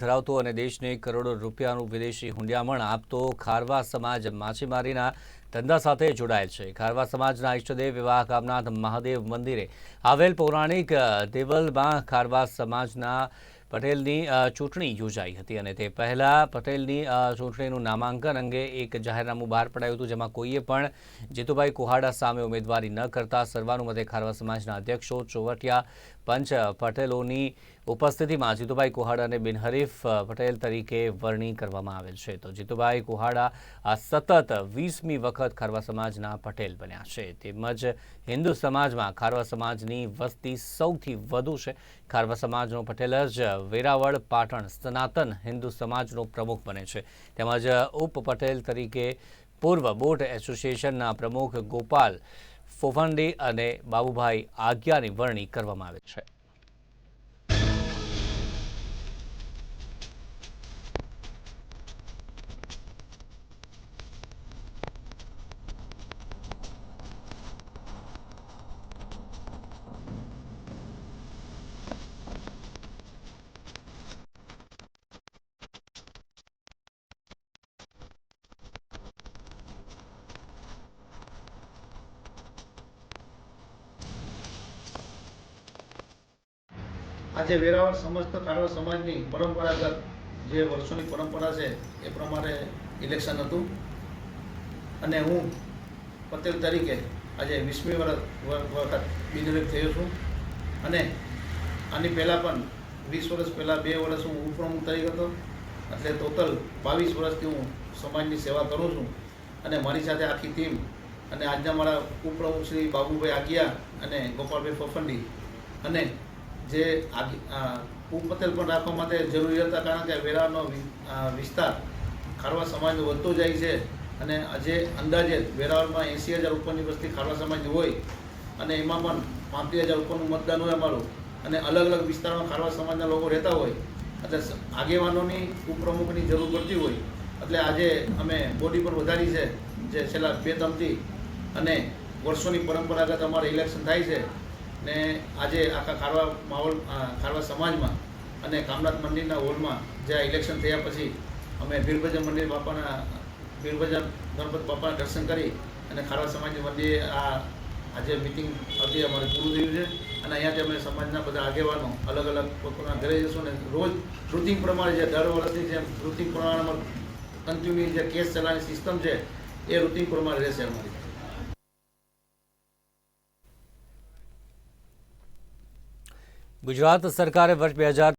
ધરાવતો અને દેશને કરોડો રૂપિયાનું વિદેશી હુંડિયામણ આપતો ખારવા સમાજ માછીમારીના ધંધા સાથે જોડાયેલ છે। ખારવા સમાજના ઇષ્ટદેવ એવા કામનાથ મહાદેવ મંદિરે આવેલ પૌરાણિક દેવલમાં ખારવા સમાજના પટેલની ચૂંટણી યોજાઈ હતી અને તે પહેલા પટેલની ચૂંટણીનું નામાંકન અંગે એક જાહેરનામું બહાર પડાયું હતું, જેમાં કોઈએ પણ જીતુભાઈ કુહાડા સામે ઉમેદવારી ન કરતા સર્વાનુમતે ખારવા સમાજના અધ્યક્ષો ચોવટિયા પંચ પટેલોની ઉપસ્થિતિમાં જીતુભાઈ કુહાડાને બિનહરીફ પટેલ તરીકે વરણી કરવામાં આવેલ છે। તો જીતુભાઈ કુહાડા આ સતત 20મી વખત ખારવા સમાજના પટેલ બન્યા છે। તેમજ હિન્દુ સમાજમાં ખારવા સમાજની વસ્તી સૌથી વધુ છે। ખારવા સમાજનો પટેલ જ વેરાવળ પાટણ સનાતન હિન્દુ સમાજનો પ્રમુખ બને છે। તેમજ ઉપ પટેલ તરીકે પૂર્વ બોટ એસોસિએશનના પ્રમુખ ગોપાલ ફોફંડી અને બાબુભાઈ આગિયાની વરણી કરવામાં આવે છે। આજે વેરાવળ સમસ્ત ખારવા સમાજની પરંપરાગત જે વર્ષોની પરંપરા છે એ પ્રમાણે ઇલેક્શન હતું અને હું પટેલ તરીકે આજે 20મી વખત બિનહરીફ થયો છું અને આની પહેલાં પણ 20 વર્ષ પહેલાં 2 વર્ષ હું ઉપપ્રમુખ તરીકે હતો, એટલે ટોટલ 22 વર્ષથી હું સમાજની સેવા કરું છું અને મારી સાથે આખી ટીમ અને આજના મારા ઉપપ્રમુખ શ્રી બાબુભાઈ આગિયા અને ગોપાલભાઈ ફોફંડી અને જે ઉપપટેલ પણ રાખવા માટે જરૂરી હતા, કારણ કે વેરાવળનો વિસ્તાર ખારવા સમાજનો વધતો જાય છે અને આજે અંદાજે વેરાવળમાં 80,000 ઉપરની વસ્તી ખારવા સમાજની હોય અને એમાં પણ 35,000 ઉપરનું મતદાન હોય અમારું અને અલગ અલગ વિસ્તારમાં ખારવા સમાજના લોકો રહેતા હોય, એટલે આગેવાનોની ઉપપ્રમુખની જરૂર પડતી હોય, એટલે આજે અમે બોડી પર વધારી છે જે છેલ્લા 2 ટર્મથી અને વર્ષોની પરંપરાગત અમારે ઇલેક્શન થાય છે ને આજે આખા ખારવા સમાજમાં અને કામનાથ મંદિરના હોલમાં જે આ ઇલેક્શન થયા પછી અમે વીરભદ્ર મંદિર બાપાના વીરભદ્ર ગણપત બાપાના દર્શન કરી અને ખારવા સમાજની મંદિરે આજે મિટિંગ હતી અમારે પૂરું થયું છે અને અહીંયાથી અમે સમાજના બધા આગેવાનો અલગ અલગ પોતાના ઘરે જશું અને રોજ રૂટિન પ્રમાણે જે દર વર્ષની જેમ રૂટિન પ્રમાણે કન્ટિન્યુ જે કેસ ચલાવવાની સિસ્ટમ છે એ રૂટિન પ્રમાણે રહેશે અમારી। ગુજરાત સરકારે વર્ષ 2000